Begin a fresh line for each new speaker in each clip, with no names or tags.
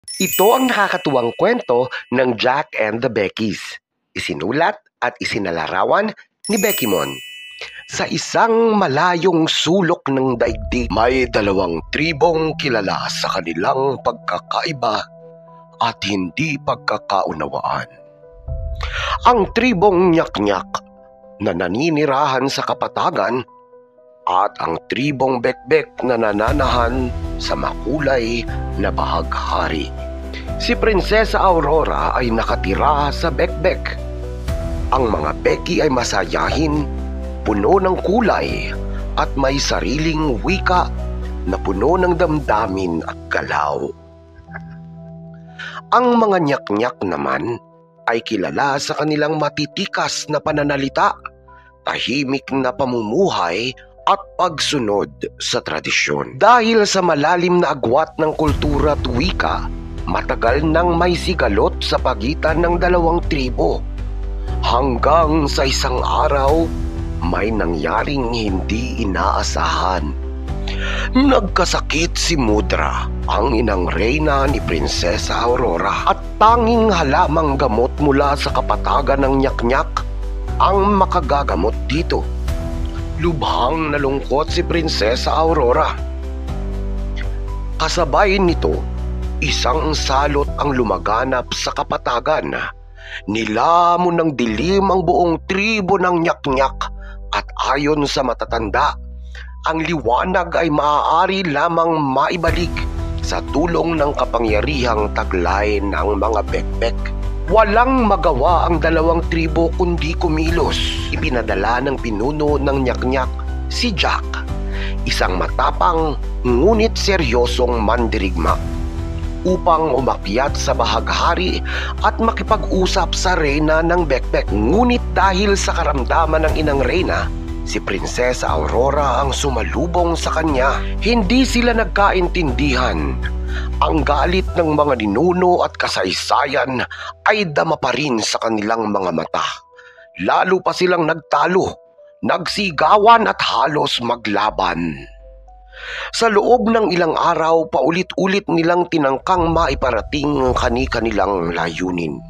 Ito ang nakakatuwang kwento ng Jack and the Beckies. Isinulat at isinalarawan ni Becky Mon. Sa isang malayong sulok ng daigdig, may dalawang tribong kilala sa kanilang pagkakaiba at hindi pagkakaunawaan. Ang tribong Nyak-Nyak na naninirahan sa kapatagan at ang tribong Bekbek na nananahan sa makulay na bahaghari. Si Prinsesa Aurora ay nakatira sa Bekbek. Ang mga Becky ay masayahin, puno ng kulay at may sariling wika na puno ng damdamin at galaw. Ang mga Nyak-Nyak naman ay kilala sa kanilang matitikas na pananalita, tahimik na pamumuhay at pagsunod sa tradisyon. Dahil sa malalim na agwat ng kultura at wika, matagal nang may sigalot sa pagitan ng dalawang tribo. Hanggang sa isang araw, may nangyaring hindi inaasahan. Nagkasakit si Mudra, ang inang reyna ni Prinsesa Aurora, at tanging halamang gamot mula sa kapatagan ng Nyak-Nyak ang makagagamot dito. Lubhang nalungkot si Prinsesa Aurora. Kasabay nito, isang salot ang lumaganap sa kapatagan. Nilamon ng dilim ang buong tribo ng Nyak-Nyak at ayon sa matatanda, ang liwanag ay maaari lamang maibalik sa tulong ng kapangyarihang taglay ng mga Bekbek. Walang magawa ang dalawang tribo kundi kumilos. Ipinadala ng pinuno ng Nyak-Nyak si Jack, isang matapang ngunit seryosong mandirigma, upang umakyat sa bahaghari at makipag-usap sa reyna ng Bekbek. Ngunit dahil sa karamdaman ng inang reyna, si Prinsesa Aurora ang sumalubong sa kanya. Hindi sila nagkaintindihan. Ang galit ng mga ninuno at kasaysayan ay dama pa rin sa kanilang mga mata. Lalo pa silang nagtalo, nagsigawan at halos maglaban. Sa loob ng ilang araw, paulit-ulit nilang tinangkang maiparating ang kani-kanilang layunin.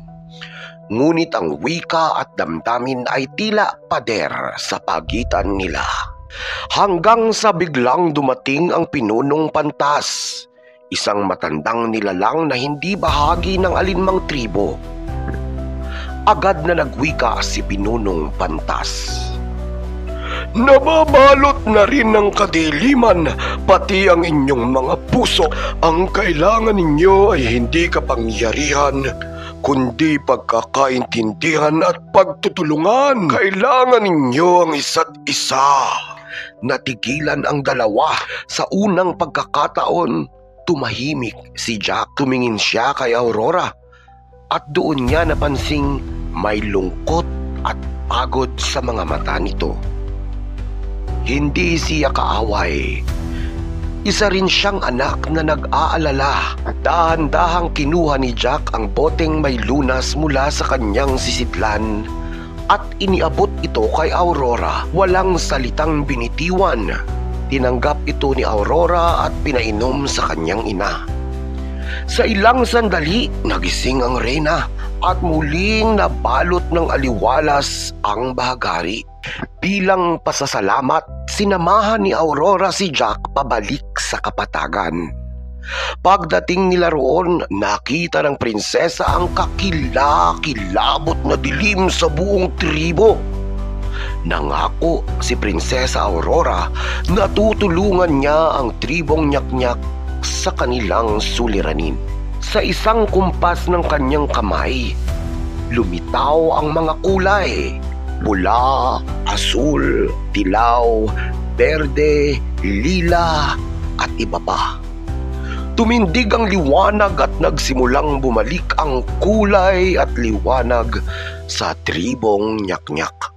Ngunit ang wika at damdamin ay tila pader sa pagitan nila. Hanggang sa biglang dumating ang pinunong Pantas, isang matandang nilalang na hindi bahagi ng alinmang tribo. Agad na nagwika si Pinunong Pantas. Nababalot na rin ng kadiliman, pati ang inyong mga puso. Ang kailangan ninyo ay hindi kapangyarihan, kundi pagkakaintindihan at pagtutulungan. Kailangan ninyo ang isa't isa. Natigilan ang dalawa sa unang pagkakataon. Tumahimik si Jack. Tumingin siya kay Aurora at doon niya napansing may lungkot at pagod sa mga mata nito. Hindi siya kaaway. Isa rin siyang anak na nag-aalala. Dahan-dahang kinuha ni Jack ang boteng may lunas mula sa kanyang sisidlan at iniabot ito kay Aurora. Walang salitang binitiwan. Tinanggap ito ni Aurora at pinainom sa kanyang ina. Sa ilang sandali, nagising ang reyna at muling nabalot ng aliwalas ang bahaghari. Bilang pasasalamat, sinamahan ni Aurora si Jack pabalik sa kapatagan. Pagdating nila roon, nakita ng prinsesa ang kakilakilabot na dilim sa buong tribo. Nangako si Prinsesa Aurora na tutulungan niya ang tribong Nyak-Nyak sa kanilang suliranin. Sa isang kumpas ng kanyang kamay, lumitaw ang mga kulay: pula, asul, dilaw, berde, lila at iba pa. Tumindig ang liwanag at nagsimulang bumalik ang kulay at liwanag sa tribong Nyak-Nyak.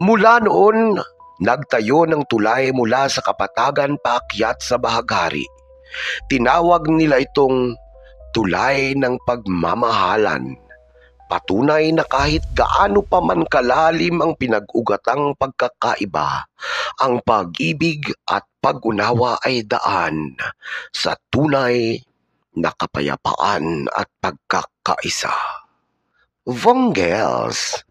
Mula noon, nagtayo ng tulay mula sa kapatagan paakyat sa bahaghari. Tinawag nila itong tulay ng pagmamahalan. Patunay na kahit gaano pa man kalalim ang pinag-ugatang pagkakaiba, ang pag-ibig at pag-unawa ay daan sa tunay na kapayapaan at pagkakaisa. Vonggels.